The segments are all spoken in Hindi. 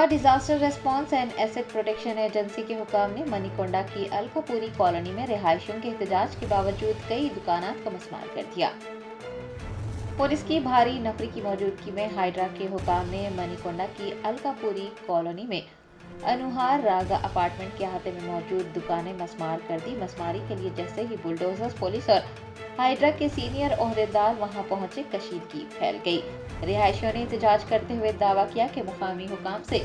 Disaster response and asset protection agency के हुकाम ने मनीकोंडा की अलकापुरी कॉलोनी में रिहायशियों के एहतजाज के बावजूद कई दुकानात को मस्मार कर दिया। पुलिस की भारी नफरी की मौजूदगी में हाइड्रा के हुकाम ने मनीकोंडा की अलकापुरी कॉलोनी में अनुहार रागा अपार्टमेंट के अहाते में मौजूद दुकानें मस्मार कर दी। मस्मारी के लिए जैसे ही बुलडोजर, पुलिस और हाइड्रा के सीनियर ओहदेदार वहां पहुंचे, कशीदगी फैल गई। रिहायशियों ने एहतजाज करते हुए दावा किया कि मुकामी हुकाम से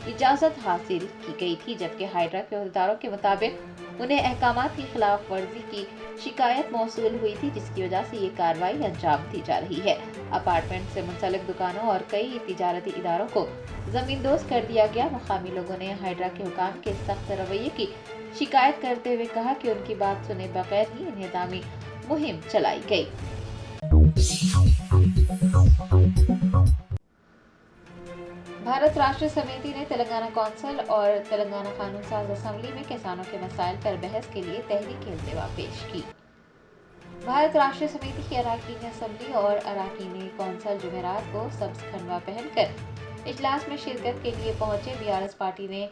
इजाजत हासिल की गई थी, जबकि हाइड्रा के ओहदेदारों के मुताबिक उन्हें अहकामात की खिलाफ वर्जी की शिकायत मौसूल हुई थी, जिसकी वजह से ये कार्रवाई अंजाम दी जा रही है। अपार्टमेंट से मुंसलिक दुकानों और कई तिजारती इदारों को जमींदोज कर दिया गया। मुकामी लोगों ने हाइड्रा के हुकाम के सख्त रवैये की शिकायत करते हुए कहा कि उनकी बात सुने बगैर ही इन्हेदामी मुहिम चलाई गई। भारत राष्ट्र समिति ने तेलंगाना कौंसिल और तेलंगाना कानून साज असेंबली में किसानों के मसाइल पर बहस के लिए तहरीक इल्तिवा पेश की। भारत राष्ट्र समिति की अराकीन असेंबली और अराकीन कौंसिल जुमेरात को सब्ज खंडवा पहनकर इजलास में शिरकत के लिए पहुंचे। बीआरएस पार्टी ने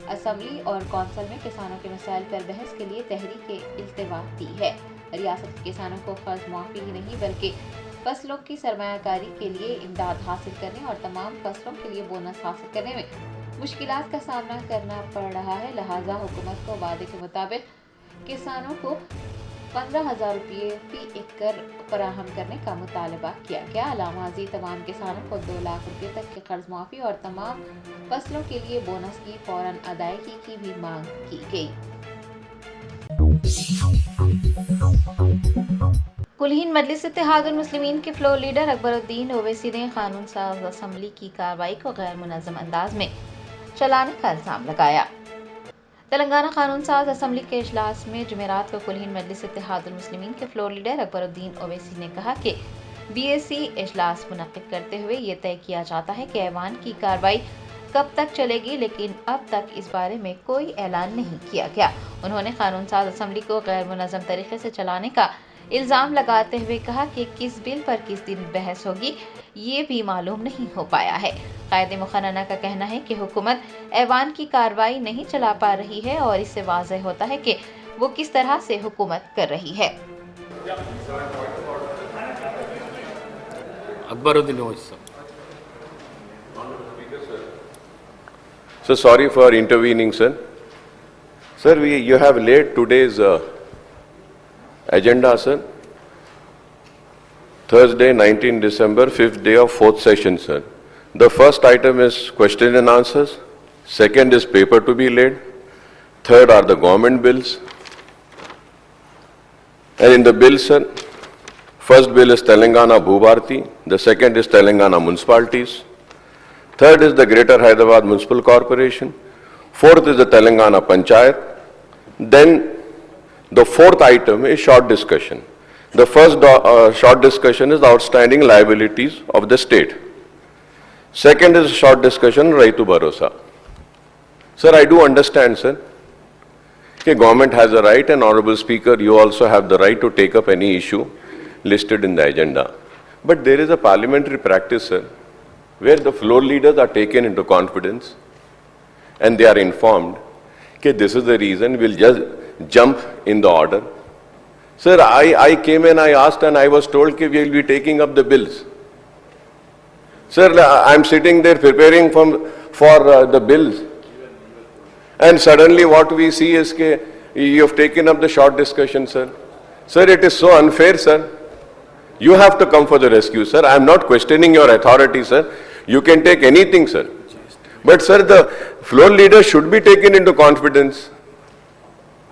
असेंबली और कौंसिल में किसानों के मसाइल पर बहस के लिए तहरीक इल्तिवा दी है। रियासत के किसानों को कर्ज मुआफी ही नहीं बल्कि फसलों की सरमायाकारी के लिए इमदाद हासिल करने और तमाम फसलों के लिए बोनस हासिल करने में मुश्किलात का सामना करना पड़ रहा है। लिहाजा हुकूमत को वादे के मुताबिक किसानों को 15,000 रुपये फी एकड़ फराहम करने का मुतालबा किया गया। अलामाजी तमाम किसानों को 2 लाख रुपये तक के कर्ज मुआफी और तमाम फसलों के लिए बोनस की फौरन अदायगी की भी मांग की गई। कुलहीन मजलिस इत्तेहादुल मुस्लिमीन के फ्लोर लीडर अकबरुद्दीन ओवैसी ने कानून साज असेंबली की कार्रवाई को गैर मुनज़्ज़म अंदाज में चलाने का इल्ज़ाम लगाया। तेलंगाना कानून साज असेंबली के इजलास में जुमेरात को कुलहीन मजलिस इत्तेहादुल मुस्लिमीन के फ्लोर लीडर अकबरुद्दीन ओवैसी ने कहा कि बीएसी इजलास मुनक़्क़िद करते हुए ये तय किया जाता है कि ऐवान की कार्रवाई कब तक चलेगी, लेकिन अब तक इस बारे में कोई ऐलान नहीं किया गया। उन्होंने कानून साज असेंबली को गैर मुनज़्ज़म तरीके से चलाने का इल्ज़ाम लगाते हुए कहा कि किस बिल पर किस दिन बहस होगी ये भी मालूम नहीं हो पाया है। कायदे मुखन्ना का कहना है कि हुकूमत ऐवान की कार्रवाई नहीं चला पा रही है और इससे वाज़ेह होता है कि वो किस तरह से हुकूमत कर रही है। Akbaruddin So sorry for intervening, sir. Sir, you have laid today's agenda, sir. Thursday, 19 December, 5th day of 4th session, sir. The first item is question and answers. Second is paper to be laid. Third are the government bills. And in the bill, sir, first bill is Telangana Bhubharti. The second is Telangana Municipalities. Third is the Greater Hyderabad Municipal Corporation. Fourth is the Telangana Panchayat. Then the fourth item is short discussion. The first short discussion is the outstanding liabilities of the state. Second is short discussion Raitu Bharosa. Sir, I do understand, sir, that government has a right, and Honorable Speaker, you also have the right to take up any issue listed in the agenda. But there is a parliamentary practice, sir, where the floor leaders are taken into confidence and they are informed that this is the reason, we'll just jump in the order. Sir, I came and I asked and I was told that we will be taking up the bills. Sir, I'm sitting there preparing for the bills, and suddenly what we see is that you have taken up the short discussion, sir. Sir, it is so unfair, sir. You have to come for the rescue, sir. I am not questioning your authority, sir. You can take anything, sir. But, sir, the floor leader should be taken into confidence.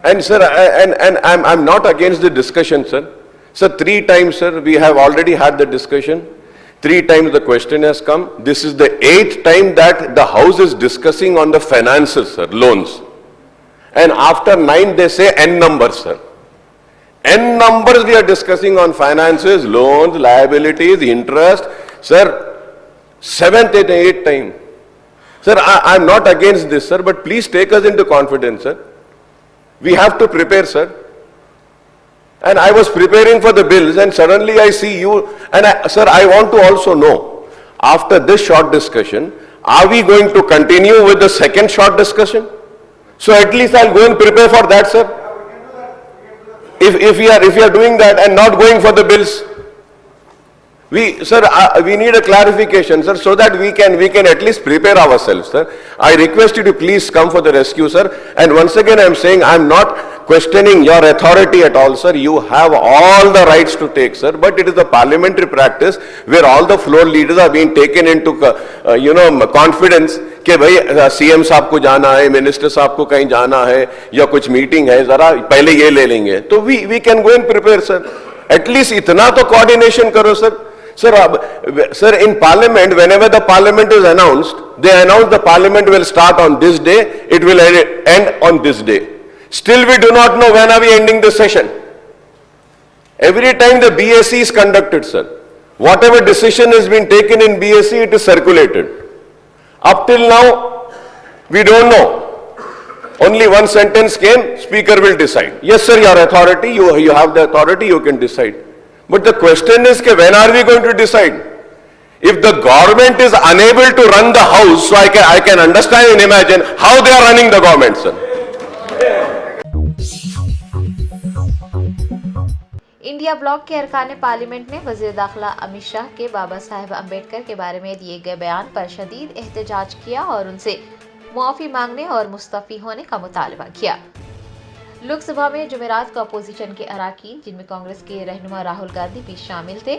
And, sir, I'm not against the discussion, sir. Sir, 3 times, sir, we have already had the discussion. 3 times the question has come. This is the 8th time that the House is discussing on the finances, sir, loans. And after 9, they say N numbers, sir. N numbers we are discussing on finances, loans, liabilities, interest. Sir, 7th and 8th time. Sir, I'm not against this, sir, but please take us into confidence, sir. We have to prepare, sir. And I was preparing for the bills and suddenly I see you. And sir, I want to also know, after this short discussion, Are we going to continue with the second short discussion? So at least I'll go and prepare for that, sir. If we are doing that and not going for the bills, we need a clarification, sir, so that we can at least prepare ourselves, sir. I request you to please come for the rescue, sir. And once again, I'm saying I'm not questioning your authority at all, sir. You have all the rights to take, sir. But it is a parliamentary practice where all the floor leaders are being taken into, confidence कि भाई सीएम साहब को जाना है, मिनिस्टर साहब को कहीं जाना है या कुछ मीटिंग है, जरा पहले ये ले लेंगे. तो we can go and prepare, sir. At least इतना तो coordination करो, sir. Sir, in Parliament, whenever the Parliament is announced, they announce the Parliament will start on this day, it will end on this day. Still, we do not know when are we ending the session. Every time the BSc is conducted, sir, whatever decision has been taken in BSc, it is circulated. Up till now, we don't know. Only one sentence came, Speaker will decide. Yes, sir, your authority, you have the authority, you can decide. But the question is, when are we going to decide? If the government is unable to run the house, so I can understand and imagine how they are running the government, sir. India block के अरकान पार्लियामेंट ने वजीर दाखिला अमित शाह के बाबा साहेब अम्बेडकर के बारे में दिए गए बयान पर शदीद एहतजाज किया और उनसे मुआफी मांगने और मुस्तफी होने का मुतालबा किया. लोकसभा में जुमेरात को अपोजिशन के अराकीन, जिनमें कांग्रेस के रहनुमा राहुल गांधी भी शामिल थे,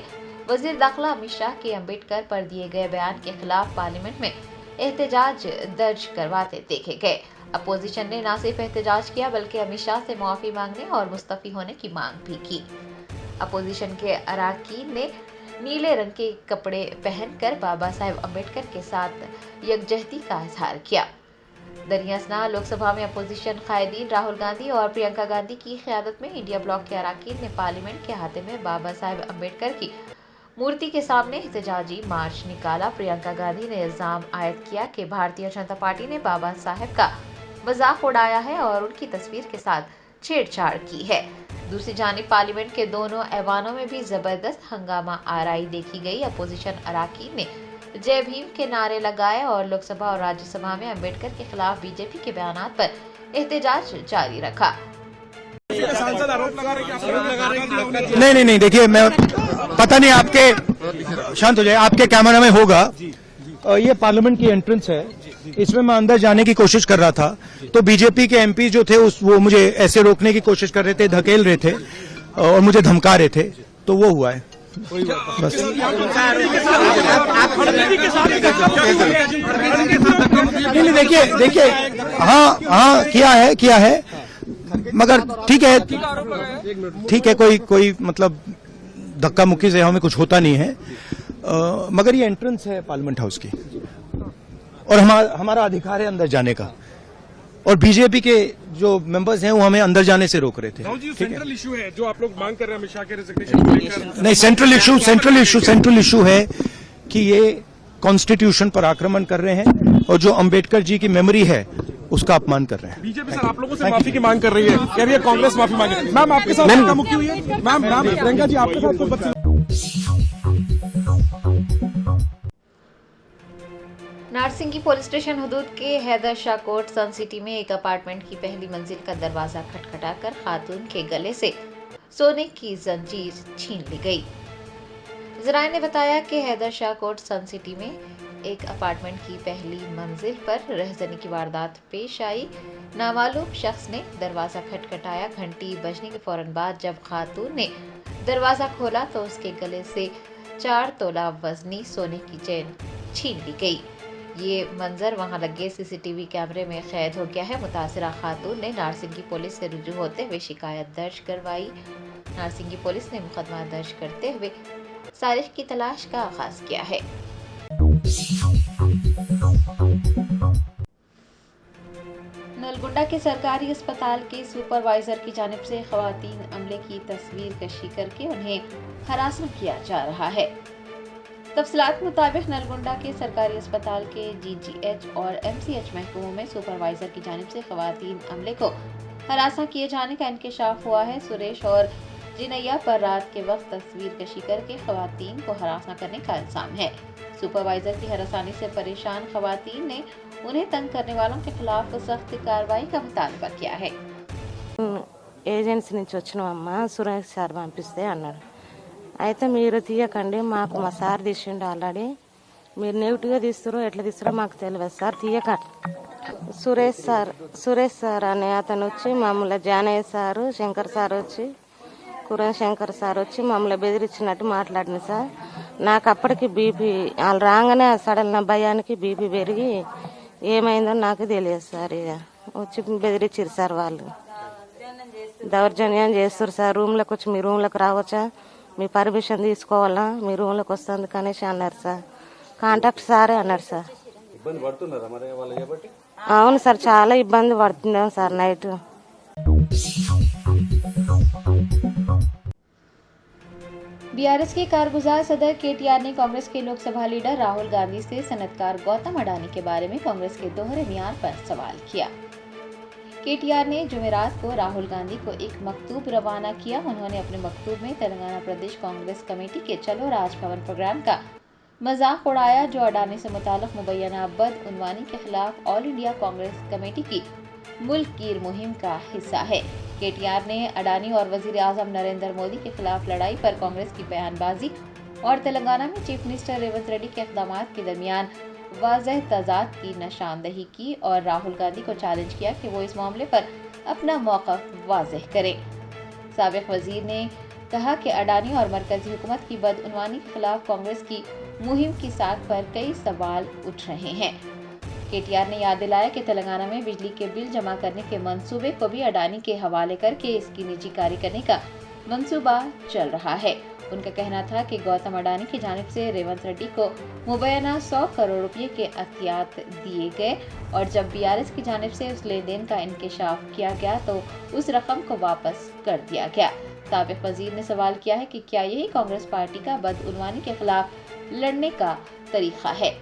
वजीर दाखिला अमित शाह के अम्बेडकर पर दिए गए बयान के खिलाफ पार्लियामेंट में एहतजाज दर्ज करवाते देखे गए. अपोजिशन ने न सिर्फ एहतजाज किया बल्कि अमित शाह से मुआफी मांगने और मुस्तफी होने की मांग भी की. अपोजिशन के अराकीन ने नीले रंग के कपड़े पहनकर बाबा साहेब अम्बेडकर के साथ यकजहती का इजहार किया. दरियासना लोकसभा में अपोजिशन कायदीन राहुल गांधी और प्रियंका गांधी की क़यादत में इंडिया ब्लॉक के अराकीन ने पार्लियामेंट के अहाते में बाबा साहेब अम्बेडकर की मूर्ति के सामने एहतजाजी मार्च निकाला. प्रियंका गांधी ने इल्जाम आयद किया कि भारतीय जनता पार्टी ने बाबा साहेब का मजाक उड़ाया है और उनकी तस्वीर के साथ छेड़छाड़ की है. दूसरी जानिब पार्लियामेंट के दोनों ऐवानों में भी जबरदस्त हंगामा आराई देखी गई. अपोजिशन अराकीन ने जय भीम के नारे लगाए और लोकसभा और राज्यसभा में अम्बेडकर के खिलाफ बीजेपी के बयानात पर एहतजाज जारी रखा. नहीं, देखिए, मैं पता नहीं, आपके शांत हो जाए, आपके कैमरा में होगा. ये पार्लियामेंट की एंट्रेंस है, इसमें मैं अंदर जाने की कोशिश कर रहा था तो बीजेपी के एमपी जो थे वो मुझे ऐसे रोकने की कोशिश कर रहे थे, धकेल रहे थे और मुझे धमका रहे थे, तो वो हुआ है बस. नहीं, देखिए, हाँ किया है, मगर ठीक है, कोई मतलब धक्का मुक्की से हमें कुछ होता नहीं है, मगर ये एंट्रेंस है पार्लियामेंट हाउस की और हमारा अधिकार है अंदर जाने का, और बीजेपी के जो मेंबर्स हैं वो हमें अंदर जाने से रोक रहे थे. सेंट्रल इशू है जो आप लोग मांग कर रहे हैं अमित शाह के रेजिग्नेशन को लेकर. नहीं, सेंट्रल इशू है कि ये कॉन्स्टिट्यूशन पर आक्रमण कर रहे हैं और जो अंबेडकर जी की मेमोरी है उसका अपमान कर रहे हैं. बीजेपी सर आप लोगों से माफी की मांग कर रही है, कह रही है कांग्रेस माफी मांगे. मैम आपके साथ धक्का मुक्की हुई है? मैम प्रियंका जी आपके साथ कोई नारसिंगी पुलिस स्टेशन हुदूद के हैदर शाह कोर्ट सन सिटी में एक अपार्टमेंट की पहली मंजिल का दरवाजा खटखटाकर खातून के गले से सोने की जंजीर छीन ली गई. जराये ने बताया कि हैदर शाह कोर्ट सन सिटी में एक अपार्टमेंट की पहली मंजिल पर रहजनी की वारदात पेश आई. नामालूम शख्स ने दरवाजा खटखटाया. घंटी बजने के फौरन बाद जब खातून ने दरवाजा खोला तो उसके गले से 4 तोला वजनी सोने की चेन छीन ली गई. ये मंजर वहां लगे सीसीटीवी कैमरे में कैद हो गया है. मुतासिरा खातून ने नारसिंगी पुलिस से रुजू होते हुए शिकायत दर्ज करवाई. नारसिंगी पुलिस ने मुकदमा दर्ज करते हुए सारिश की तलाश का आगाज किया है. नलगुंडा के सरकारी अस्पताल के सुपरवाइजर की जानिब से खवातीन अमले की तस्वीर कशी करके उन्हें हरासमेंट किया जा रहा है. तफसीलात मुताबिक नलगुंडा के सरकारी अस्पताल के GGH और MCH महकमों में सुपरवाइजर की जानिब से खवातीन अमले को हरासा किए जाने का इंकशाफ हुआ है. सुरेश और जिनैया पर रात के वक्त तस्वीर कशी करके खवातीन को हरास न करने का इल्जाम है। सुपरवाइजर की हरासानी से परेशान खवातीन ने उन्हें तंग करने वालों के खिलाफ सख्त कार्रवाई का मुतालबा किया है। ఏజెన్సీ నుంచి వచ్చినామమ్మా, సురేష్ సార్ పంపిస్తే అన్నాడు. అయితే మీరు తీయకండి, మాకు మా సార్ తీసిండు ఆల్రెడీ, మీరు నెగిటివ్గా తీస్తారో ఎట్లా తీస్తారో మాకు తెలియదు సార్, తీయకండి. సురేష్ సార్ అనే అతను వచ్చి మమ్మల్ని జానయ్య సారు, శంకర్ సార్ వచ్చి, కురణ్ శంకర్ సార్ వచ్చి మమ్మల్ని బెదిరించినట్టు మాట్లాడింది సార్. నాకు అప్పటికి బీపీ, వాళ్ళు రాగానే సడన్ భయానికి బీపీ పెరిగి ఏమైందో నాకు తెలియదు సార్. ఇక వచ్చి బెదిరించారు సార్, వాళ్ళు దౌర్జన్యం చేస్తారు సార్. రూమ్లోకి వచ్చి మీ రూమ్లోకి రావచ్చా, మీ పర్మిషన్ తీసుకోవాలా, మీ రూమ్లోకి వస్తుంది కనేసి అన్నారు సార్. కాంటాక్ట్ సారే అన్నారు సార్. అవును సార్, చాలా ఇబ్బంది పడుతున్నాం సార్ నైట్. बीआरएस के कारगुजार सदर केटीआर ने कांग्रेस के लोकसभा लीडर राहुल गांधी से सनतकार गौतम अडानी के बारे में कांग्रेस के दोहरे मियार पर सवाल किया। केटीआर ने जुमेरात को राहुल गांधी को एक मकतूब रवाना किया। उन्होंने अपने मकतूब में तेलंगाना प्रदेश कांग्रेस कमेटी के चलो राजभवन प्रोग्राम का मजाक उड़ाया, जो अडानी से मुताल्लिक मुबैना बदउनवानी के खिलाफ ऑल इंडिया कांग्रेस कमेटी की मुल्क गिर मुहिम का हिस्सा है। केटीआर ने अडानी और वजीर आजम नरेंद्र मोदी के खिलाफ लड़ाई पर कांग्रेस की बयानबाजी और तेलंगाना में चीफ मिनिस्टर रेवंत रेड्डी के इक़दामात के दरमियान वाज़ेह तज़ाद की निशानदही की और राहुल गांधी को चैलेंज किया कि वो इस मामले पर अपना मौक़िफ़ वाज़ेह करें। साबिक़ वज़ीर ने कहा कि अडानी और मरकज़ी हुकूमत की बदउनवानी के खिलाफ कांग्रेस की मुहिम की साख पर कई सवाल उठ रहे हैं। केटीआर ने याद दिलाया कि तेलंगाना में बिजली के बिल जमा करने के मंसूबे को भी अडानी के हवाले करके इसकी निजीकारी करने का मंसूबा चल रहा है। उनका कहना था कि गौतम अडानी की जानिब से रेवंत रेड्डी को मुबैना 100 करोड़ रुपए के अख्तियात दिए गए और जब बीआरएस की जानिब से उस लेन देन का इंकशाफ किया गया तो उस रकम को वापस कर दिया गया। साबिक़ वज़ीर ने सवाल किया है कि क्या यही कांग्रेस पार्टी का बदउनवानी के खिलाफ लड़ने का तरीका है।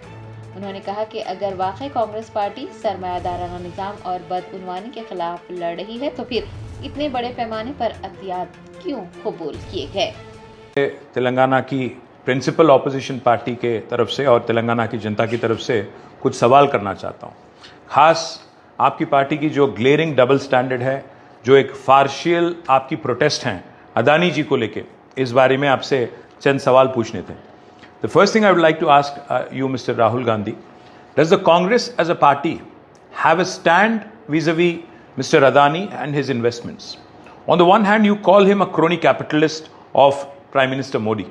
उन्होंने कहा कि अगर वाकई कांग्रेस पार्टी सरमायादाराना निज़ाम और बदउनवानी के खिलाफ लड़ रही है तो फिर इतने बड़े पैमाने पर अख्तियात क्यों कबूल किए गए। तेलंगाना की प्रिंसिपल ऑपोजिशन पार्टी के तरफ से और तेलंगाना की जनता की तरफ से कुछ सवाल करना चाहता हूँ। खास आपकी पार्टी की जो ग्लेरिंग डबल स्टैंडर्ड है, जो एक पार्शियल आपकी प्रोटेस्ट हैं अडानी जी को लेके, इस बारे में आपसे चंद सवाल पूछने थे। The first thing I would like to ask you, Mr. Rahul Gandhi, does the Congress as a party have a stand vis-a-vis Mr. Adani and his investments? On the one hand, you call him a crony capitalist of Prime Minister Modi.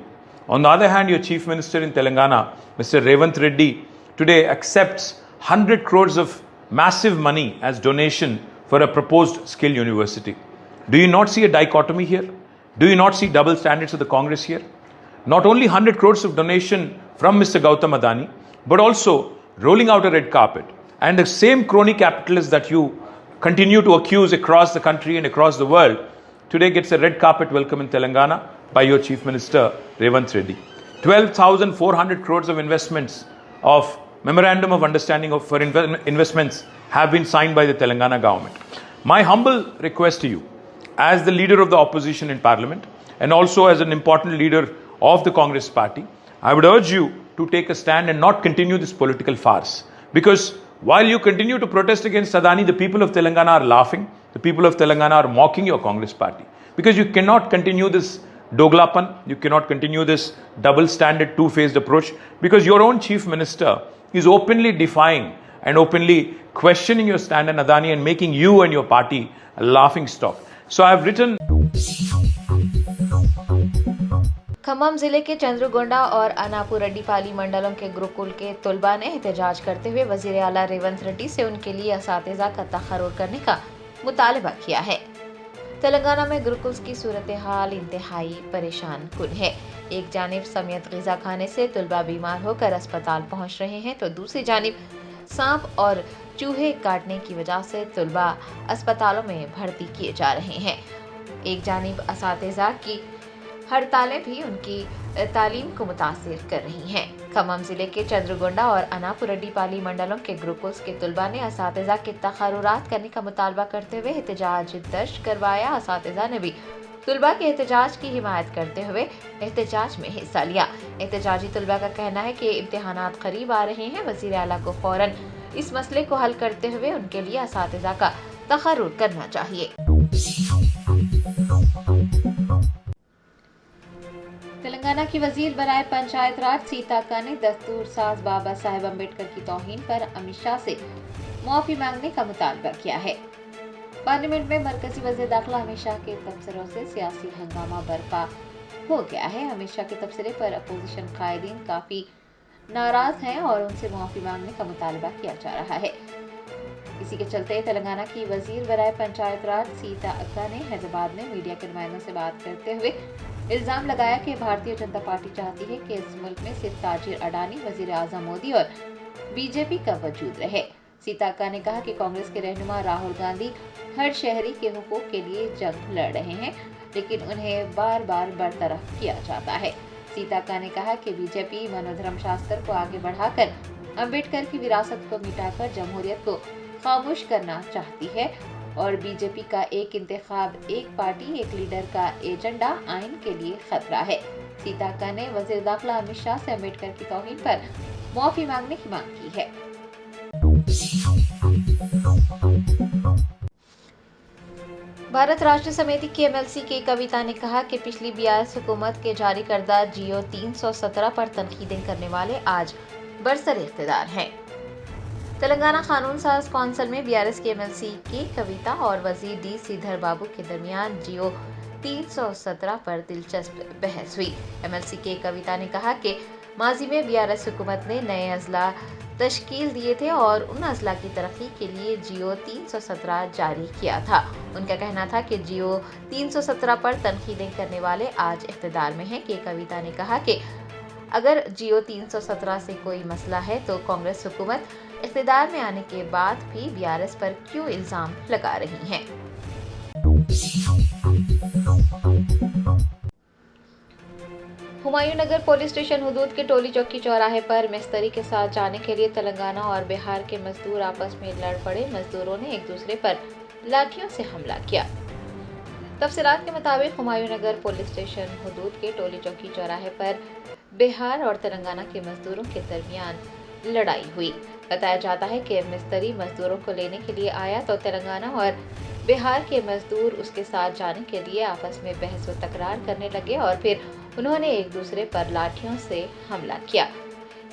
On the other hand, your Chief Minister in Telangana, Mr. Revanth Reddy, today accepts 100 crores of massive money as donation for a proposed skill university. Do you not see a dichotomy here? Do you not see double standards of the Congress here? Not only 100 crores of donation from Mr. Gautam Adani, but also rolling out a red carpet. And the same crony capitalists that you continue to accuse across the country and across the world, today gets a red carpet welcome in Telangana by your Chief Minister Revanth Reddy. 12,400 crores of investments of Memorandum of Understanding for investments have been signed by the Telangana government. My humble request to you, as the leader of the opposition in Parliament and also as an important leader of the Congress party, I would urge you to take a stand and not continue this political farce. Because while you continue to protest against Adani, the people of Telangana are laughing. The people of Telangana are mocking your Congress party. Because you cannot continue this doglapan, you cannot continue this double standard, two-faced approach, because your own Chief Minister is openly defying and openly questioning your stand on Adani and making you and your party a laughing stock. So I have written... Khammam जिले के चंद्रगोंडा और अनापुरड्डीपाली मंडलों के गुरुकुल के तुलबा ने एहतजाज करते हुए वजीर आला रेवंत रेड्डी से उनके लिए असातिज़ा का तखर्रुर करने का मुतालबा किया है। तेलंगाना में गुरुकुल की सूरत हाल इंतहाई परेशान कुन है। एक जानिब समियत ग़िज़ा खाने से तुलबा बीमार होकर अस्पताल पहुंच रहे हैं तो दूसरी जानिब सांप और चूहे काटने की वजह से तुलबा अस्पतालों में भर्ती किए जा रहे हैं। एक जानिब असातिज़ा की हड़तालें भी उनकी तालीम को मुतासिर कर रही हैं। खम्मम जिले के चंद्रगोंडा और अनापुरड्डीपाली मंडलों के ग्रुपुल्स के तुलबा ने असातिज़ा के तखर्रुरात करने का मुतालबा करते हुए एहतजाज दर्ज करवाया। असातिज़ा ने भी तुलबा के एहतजाज की हिमायत करते हुए एहतजाज में हिस्सा लिया। एहतजाजी तुलबा का कहना है कि इम्तिहानात करीब आ रहे हैं, वज़ीर आला को फौरन इस मसले को हल करते हुए उनके लिए असातिज़ा का तखर्रुर करना चाहिए। तेलंगाना की वजीर बराए पंचायत राज सीता अक्का ने दस्तूर साज बाबा साहेब अम्बेडकर की तौहीन पर अमित शाह से माफी मांगने का मुतालबा किया है। पार्लियामेंट में मरकजी वज़ीर दाखिला अमित शाह के तबसरों से सियासी हंगामा बर्पा हो गया है। अमित शाह के तबसरे पर अपोजिशन कायदीन काफी नाराज हैं और उनसे माफी मांगने का मुतालबा किया जा रहा है। इसी के चलते तेलंगाना की वजीर बराए पंचायत राज सीता अक्का ने हैदराबाद में मीडिया के नुमाइंदों से बात करते हुए इल्जाम लगाया कि भारतीय जनता पार्टी चाहती है कि इस मुल्क में सिर्फ ताजिर अडानी, वजीर आजम मोदी और बीजेपी का वजूद रहे। सीता अक्का ने कहा कि कांग्रेस के रहनुमा राहुल गांधी हर शहरी के हुकूक के लिए जंग लड़ रहे हैं, लेकिन उन्हें बार बार बरतरफ किया जाता है। सीता अक्का ने कहा कि बीजेपी मनोधर्म शास्त्र को आगे बढ़ाकर अम्बेडकर की विरासत को मिटाकर जमहूरियत को खामोश करना चाहती है और बीजेपी का एक इंतखाब, एक पार्टी, एक लीडर का एजेंडा आइन के लिए खतरा है। सीता अक्का ने वज़ीर दाखिला अमित शाह से अम्बेडकर की तौहीन पर माफी मांगने की मांग की है। भारत राष्ट्र समिति की एमएलसी के कविता ने कहा कि पिछली बीआरएस हुकूमत के जारी करदा जियो 317 पर तनकीदें करने वाले आज बरसर इख्तिदार हैं। तेलंगाना कानून साज कौंसिल में बीआरएस के एमएलसी की कविता और वजीर डी श्रीधर बाबू के दरमियान जियो 317 पर दिलचस्प बहस हुई। एमएलसी के कविता ने कहा कि माजी में बीआरएस हुकूमत ने नए अजला तश्कील दिए थे और उन अजला की तरक्की के लिए जियो 317 जारी किया था। उनका कहना था कि जियो 317 पर तनकीदें करने वाले आज इख्तिदार में हैं। कि कविता ने कहा कि अगर जियो 317 से कोई मसला है तो कांग्रेस हुकूमत इख्तिदार में आने के बाद भी बीआरएस पर क्यों इल्जाम लगा रही है। हुमायूं नगर पुलिस स्टेशन हुदूद के टोली चौकी चौराहे पर मिस्त्री के साथ जाने के लिए तेलंगाना और बिहार के मजदूर आपस में लड़ पड़े। मजदूरों ने एक दूसरे पर लाठियों से हमला किया। तफसीलात के मुताबिक हुमायूं नगर पुलिस स्टेशन हुदूद के टोली चौकी चौराहे पर बिहार और तेलंगाना के मजदूरों के दरमियान लड़ाई हुई। बताया जाता है कि मिस्त्री मजदूरों को लेने के लिए आया तो तेलंगाना और बिहार के मजदूर उसके साथ जाने के लिए आपस में बहस व तकरार करने लगे और फिर उन्होंने एक दूसरे पर लाठियों से हमला किया।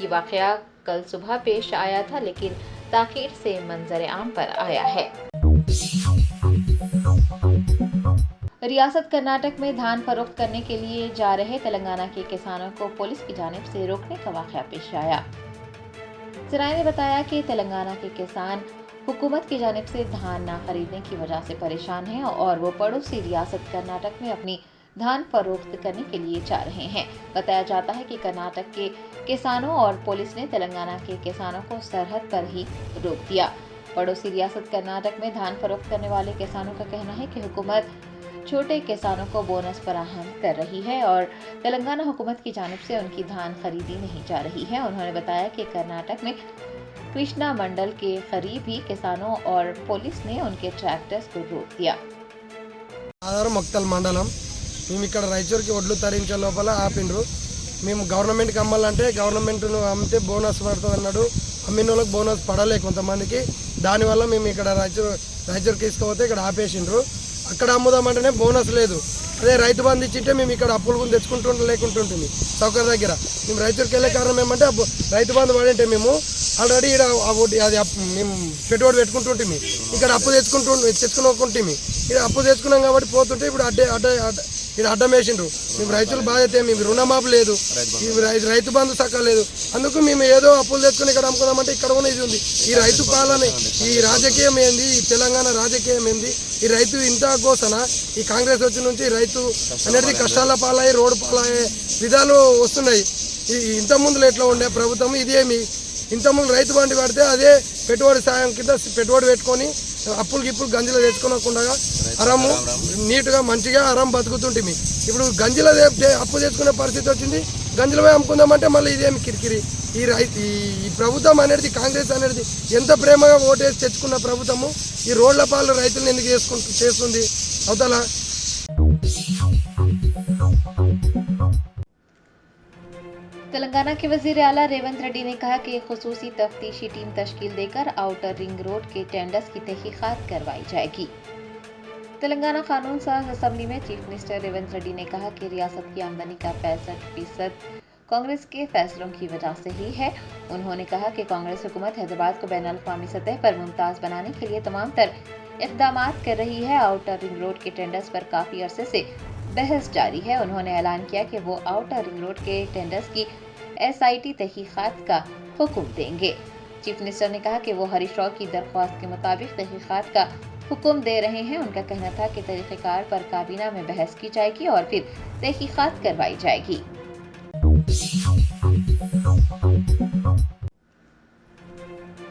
ये वाकया कल सुबह पेश आया था, लेकिन ताकीद से मंजर आम पर आया है। रियासत कर्नाटक में धान फरोख्त करने के लिए जा रहे तेलंगाना के किसानों को पुलिस की जानिब से रोकने का वाकया पेश आया। जराये ने बताया कि तेलंगाना के किसान हुकूमत की जानिब से धान न खरीदने की वजह से परेशान हैं और वो पड़ोसी रियासत कर्नाटक में अपनी धान फरोख्त करने के लिए जा रहे हैं। बताया जाता है कि कर्नाटक के किसानों और पुलिस ने तेलंगाना के किसानों को सरहद पर ही रोक दिया। पड़ोसी रियासत कर्नाटक में धान फरोख्त करने वाले किसानों का कहना है कि हुकूमत छोटे किसानों को बोनस फराहम कर रही है और तेलंगाना हुकूमत की जानिब से उनकी धान खरीदी नहीं जा रही है। उन्होंने बताया कि कर्नाटक में कृष्णा मंडल के करीब ही किसानों और पुलिस ने उनके ट्रैक्टर्स को रोक दिया। मक्तल मंडलम మేము ఇక్కడ రైచూర్కి ఒడ్లు తరించే లోపల ఆపిండ్రు। మేము గవర్నమెంట్కి అమ్మాలంటే గవర్నమెంట్ను అమ్మితే బోనస్ పడుతుంది అన్నాడు। అమ్మిన వాళ్ళకి బోనస్ పడలే కొంతమందికి, దానివల్ల మేము ఇక్కడ రైచూర్కి తీసుకుపోతే ఇక్కడ ఆపేసిండ్రు। అక్కడ అమ్ముదామంటేనే బోనస్ లేదు। అదే రైతు బంధు ఇచ్చింటే మేము ఇక్కడ అప్పులు కూడా తెచ్చుకుంటూ లేకుంటుంటుంది సౌకర్య దగ్గర। మేము రైచూర్కి వెళ్ళే కారణం ఏమంటే రైతు బంధు పడింటే మేము ఆల్రెడీ ఇక్కడ అది మేము పెట్టుబడి పెట్టుకుంటుంటే ఇక్కడ అప్పు తెచ్చుకోకుంటే ఇక్కడ అప్పు తెచ్చుకున్నాం కాబట్టి పోతుంటే ఇప్పుడు ఇక్కడ అడ్డం వేసిండ్రు। మేము రైతులు బాధ్యత, మేము రుణమాఫీ లేదు, రైతు బంధు సక్క లేదు, అందుకు మేము ఏదో అప్పులు తెచ్చుకుని ఇక్కడ అమ్ముకుందామంటే ఇక్కడ కూడా ఇది ఉంది। ఈ రైతు పాలన, ఈ రాజకీయం ఏంది, ఈ తెలంగాణ రాజకీయం ఏంది, ఈ రైతు ఇంత ఘోషణ ఈ కాంగ్రెస్ వచ్చి నుంచి రైతు అనేది కష్టాల పాలయ్యి రోడ్డు పాలయ్యే విధాలు వస్తున్నాయి। ఇంతకుముందులో ఎట్లా ఉండే ప్రభుత్వం ఇదేమి, ఇంతకుముందు రైతు బండి పడితే అదే పెట్టుబడి సాయం కింద పెట్టుబడి పెట్టుకొని అప్పులు గంజిలో తెచ్చుకోకుండా అరము నీట్గా మంచిగా అరం బతుకుతుంటే ఇప్పుడు గంజిలో అప్పు తెచ్చుకునే పరిస్థితి వచ్చింది। గంజిలో అమ్ముకుందామంటే మళ్ళీ ఇదేమి కిరికిరి। ఈ ప్రభుత్వం అనేది కాంగ్రెస్ అనేది ఎంత ప్రేమగా ఓటేసి తెచ్చుకున్న ప్రభుత్వము ఈ రోడ్ల పాలు రైతులను ఎందుకు చేస్తుంది అవతల तेलंगाना के वजीर आला रेवंत रेड्डी ने कहा कि खुसूसी तफ्तीशी टीम तश्कील देकर आउटर रिंग रोड के टेंडर्स की तहकीकात करवाई जाएगी। तेलंगाना कानून साज असेंबली में चीफ मिनिस्टर रेवंत रेड्डी ने कहा कि रियासत की आमदनी का 65% कांग्रेस के फैसलों की वजह से ही है। उन्होंने कहा कि कांग्रेस हुकूमत हैदराबाद को बैन अवी सतह पर मुमताज बनाने के लिए तमाम तर इकदाम कर रही है। आउटर रिंग रोड के टेंडर्स पर काफी अरसे से बहस जारी है। उन्होंने ऐलान किया कि वो आउटर रिंग रोड के टेंडर्स की SIT तहकीकात का हुक्म देंगे। चीफ मिनिस्टर ने कहा कि वो हरीश राव की दरख्वास्त के मुताबिक तहकीकात का हुक्म दे रहे हैं। उनका कहना था कि तरीक़ेकार पर काबीना में बहस की जाएगी और फिर तहकीकात करवाई जाएगी।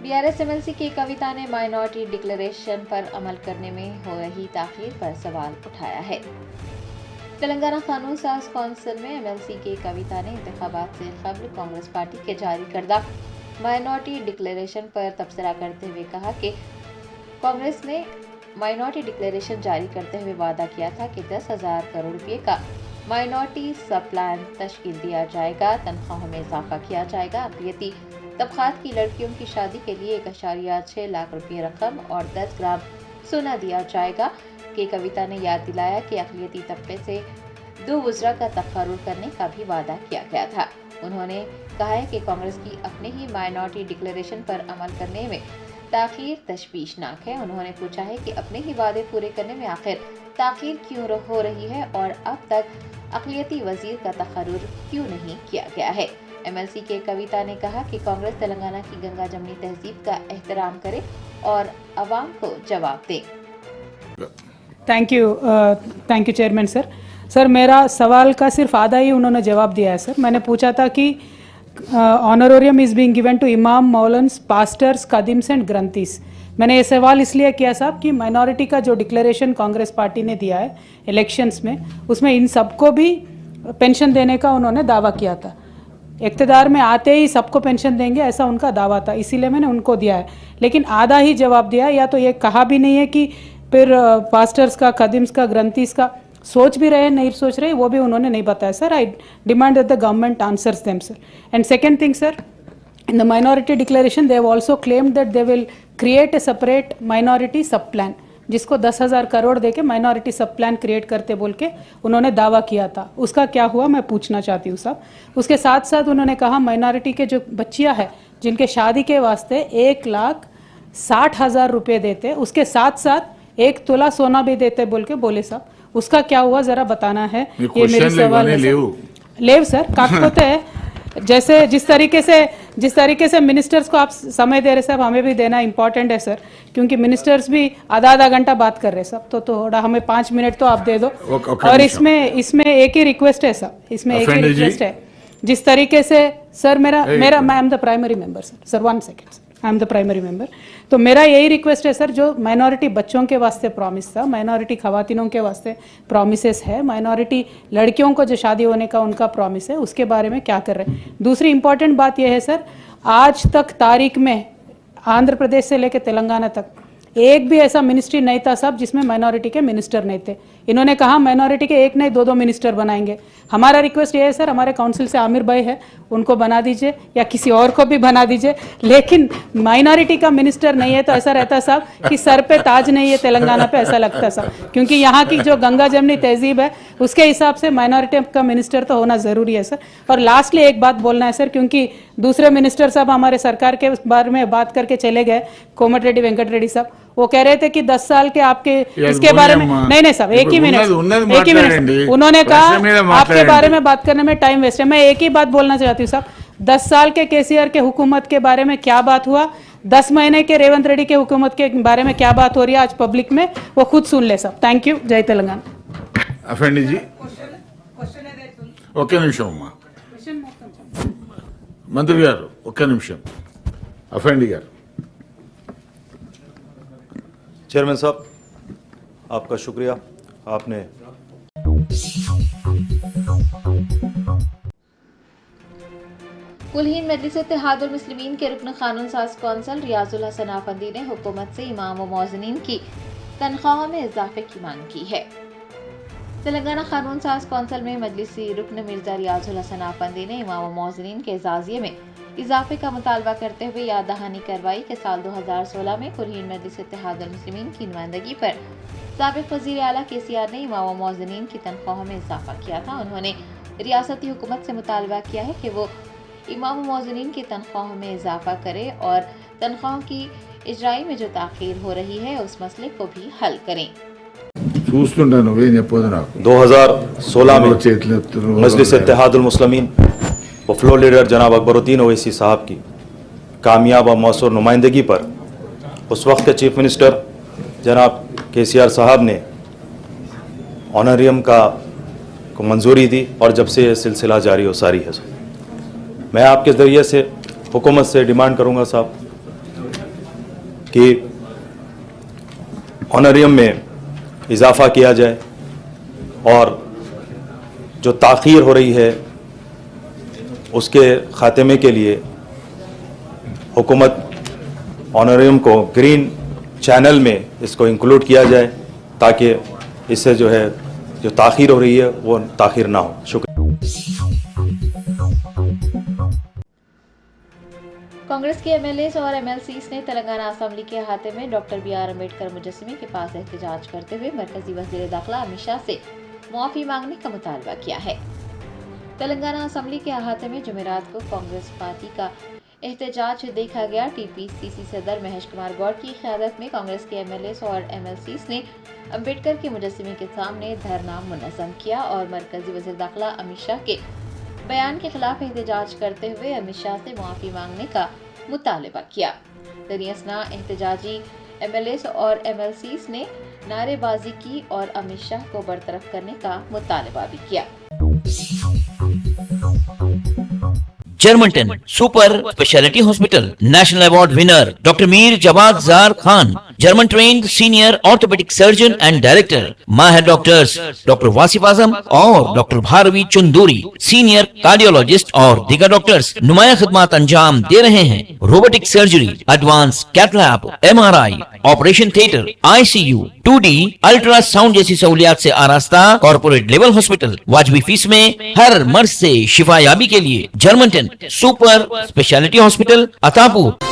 BRS MLC की कविता ने माइनॉरिटी डिक्लेरेशन पर अमल करने में हो रही ताख़ीर पर सवाल उठाया है। तेलंगाना कानून साज कौंसिल में MLC की कविता ने इंतखाबात से कबल कांग्रेस पार्टी के जारी करदा माइनॉरिटी डिक्लेरेशन पर तबसरा करते हुए कहा कि कांग्रेस ने माइनॉरिटी डिक्लेरेशन जारी करते हुए वादा किया था कि 10,000 करोड़ रुपए का माइनॉरिटी सब प्लान तश्कील दिया जाएगा, तनख्वाहों में इजाफा किया जाएगा, अक़लियती तबक़ात की लड़कियों की शादी के लिए 1.6 लाख रुपये रकम और 10 ग्राम सोना दिया जाएगा। के कविता ने याद दिलाया कि अक़लियती तबके से 2 वज़रा का तक़र्रुर करने का भी वादा किया गया था। उन्होंने कहा है कि कांग्रेस की अपने ही माइनॉरिटी डिक्लेरेशन पर अमल करने में ताख़ीर तशवीशनाक है। उन्होंने पूछा है कि अपने ही वादे पूरे करने में आखिर ताख़ीर क्यों हो रही है और अब तक अक़लियती वज़ीर का तक़र्रुर क्यों नहीं किया गया है। MLC के कविता ने कहा कि कांग्रेस तेलंगाना की गंगा जमनी तहजीब का एहतराम करे और अवाम को जवाब दे। थैंक यू चेयरमैन सर मेरा सवाल का सिर्फ आधा ही उन्होंने जवाब दिया है सर। मैंने पूछा था कि ऑनरोरियम इज़ बीइंग गिवन टू इमाम, मौलन्स, पास्टर्स, कदीम्स एंड ग्रंथीस। मैंने ये सवाल इसलिए किया साहब कि माइनॉरिटी का जो डिक्लेरेशन कांग्रेस पार्टी ने दिया है इलेक्शंस में, उसमें इन सबको भी पेंशन देने का उन्होंने दावा किया था। इक़्तिदार में आते ही सबको पेंशन देंगे ऐसा उनका दावा था, इसीलिए मैंने उनको दिया है। लेकिन आधा ही जवाब दिया, या तो ये कहा भी नहीं है कि फिर पास्टर्स का, खदिम्स का, ग्रंथीस का सोच भी रहे नहीं सोच रहे, वो भी उन्होंने नहीं बताया sir. I demand that the government answers them sir. And second thing sir, in the minority declaration they have also claimed that they will create a separate minority sub plan, जिसको 10,000 करोड़ देके माइनॉरिटी सब प्लान क्रिएट करते बोल के उन्होंने दावा किया था। उसका क्या हुआ मैं पूछना चाहती हूँ साहब। उसके साथ साथ उन्होंने कहा माइनॉरिटी के जो बच्चियाँ हैं जिनके शादी के वास्ते 1,60,000 रुपये देते, उसके साथ साथ 1 तोला सोना भी देते बोल के बोले साहब। उसका क्या हुआ ज़रा बताना है, ये मेरी सवाल है। लेव सर काकपोते है, जैसे जिस तरीके से मिनिस्टर्स को आप समय दे रहे साहब, हमें भी देना इंपॉर्टेंट है सर, क्योंकि मिनिस्टर्स भी आधा घंटा बात कर रहे सब, तो थोड़ा हमें 5 मिनट तो आप दे दो। और इसमें एक ही रिक्वेस्ट है सर, इसमें एक ही रिक्वेस्ट है, जिस तरीके से सर मेरा मैं I am the primary member sir 1 second sir, I am the primary member. तो मेरा यही रिक्वेस्ट है सर, जो माइनॉरिटी बच्चों के वास्ते प्रॉमिस था, माइनॉरिटी खवातीनों के वास्ते प्रॉमिसेस है, माइनॉरिटी लड़कियों को जो शादी होने का उनका प्रॉमिस है, उसके बारे में क्या कर रहे हैं। दूसरी इंपॉर्टेंट बात यह है सर, आज तक तारीख में आंध्र प्रदेश से लेकर तेलंगाना तक एक भी ऐसा मिनिस्ट्री नहीं था साहब जिसमें माइनॉरिटी के मिनिस्टर नहीं थे। इन्होंने कहा माइनॉरिटी के एक नहीं 2 मिनिस्टर बनाएंगे। हमारा रिक्वेस्ट ये है सर, हमारे काउंसिल से आमिर भाई है, उनको बना दीजिए या किसी और को भी बना दीजिए, लेकिन माइनॉरिटी का मिनिस्टर नहीं है तो ऐसा रहता साहब कि सर पे ताज नहीं है तेलंगाना पे, ऐसा लगता साहब। क्योंकि यहाँ की जो गंगा जमनी तहजीब है उसके हिसाब से माइनॉरिटी का मिनिस्टर तो होना ज़रूरी है सर। और लास्टली एक बात बोलना है सर, क्योंकि दूसरे मिनिस्टर साहब हमारे सरकार के बारे में बात करके चले गए, कोमट रेड्डी, वेंकट रेड्डी साहब, वो कह रहे थे कि 10 साल के आपके इसके बारे में नहीं साहब, एक ही मिनट उन्होंने कहा आपके बारे में बात करने में टाइम वेस्ट है। मैं एक ही बात बोलना चाहती हूँ साहब, 10 साल के केसीआर के हुकूमत के बारे में क्या बात हुआ, 10 महीने के रेवंत रेड्डी के हुकूमत के बारे में क्या बात हो रही है आज पब्लिक में, वो खुद सुन ले साहब। थैंक यू, जय तेलंगाना। अफेंडी जी ఒక్క నిమిషం అమ్మా, మంత్రి గారు ఒక్క నిమిషం। అఫెండి గారు। चेयरमैन साहब आपका शुक्रिया, आपने कुलहीन मजलिस इत्तेहादुल मुस्लिमीन के रुकन कानून साज कौंसल रियाजुल हसन आफंदी ने हुकूमत से इमाम व मौज़िनीन की तनख्वाह में इजाफे की मांग की है। तेलंगाना कानून साज कौंसल में मजलिसी रुकन मिर्जा रियाजुल हसन आफंदी ने इमाम व मौज़िनीन के एजाजिये में इजाफे का मुतालबा करते हुए याद दहानी करवाई कि साल 2016 में कुलहीन मजलिस इत्तेहादुल मुस्लिमीन की नुमाइंदगी पर साबिक़ वज़ीर आला KCR ने इमाम व मौज़िनीन की तनख्वाह में इजाफा किया था। उन्होंने रियासती हुकूमत से मुतालबा किया है कि वो इमाम व मौज़िनीन की तनख्वाह में इजाफा करे और तनख्वाह की इजराई में जो ताख़ीर हो रही है उस मसले को भी हल करें। 2016 में मजलिस इत्तेहादुल मुस्लिमीन व फ्लोर लीडर जनाब अकबरुद्दीन ओवैसी साहब की कामयाब और मौसूर नुमाइंदगी पर उस वक्त के चीफ मिनिस्टर जनाब KCR साहब ने ऑनरियम को मंजूरी दी और जब से यह सिलसिला जारी हो सारी है। मैं आपके ज़रिए से हुकूमत से डिमांड करूंगा साहब कि ऑनरियम में इजाफ़ा किया जाए और जो ताख़ीर हो रही है उसके ख़ात्मे के लिए हुकूमत ऑनरियम को ग्रीन चैनल में इसको इंक्लूड किया जाए ताकि इससे जो है जो ताख़ीर हो रही है वो ताख़ीर ना हो। शुक्रिया। कांग्रेस के MLAs और MLCs ने तेलंगाना असेंबली के अहाते में डॉक्टर BR अम्बेडकर मुजस्समे के पास एहतजाज करते हुए मरकजी वज़ीर दाखिला अमित शाह से मुआफ़ी मांगने का मुतालबा किया है। तेलंगाना असेंबली के अहाते में जुमेरात को कांग्रेस पार्टी का एहतजाज देखा गया। TPCC सदर महेश कुमार गौड़ की क़यादत में कांग्रेस के MLAs और MLCs ने अम्बेडकर के मुजस्समे के सामने धरना मुनज़्ज़म किया और मरकजी वज़ीर दाखिला अमित शाह के बयान के खिलाफ एहतजाज करते हुए अमित शाह से मुआफ़ी मांगने का मुतालबा किया। दरियासना एहतजाजी MLAs और MLCs ने नारेबाजी की और अमित शाह को बरतरफ करने का मुतालबा भी किया। जर्मनटन super speciality hospital national award winner doctor Mir Jawad Jar Khan, German trained senior orthopaedic surgeon and director, माहिर डॉक्टर्स डॉक्टर वासिफ आजम और doctor Bharvi Chanduri, senior cardiologist और दीगर डॉक्टर्स नुमाया खिदमत अंजाम दे रहे हैं। Robotic surgery, advance cath lab, MRI, operation theatre, ICU, 2D ultrasound जैसी सहूलियात से आरास्ता कॉर्पोरेट लेवल हॉस्पिटल। वाजबी फीस में हर मर्ज से शिफायाबी के लिए Germanton super speciality hospital, Attapur.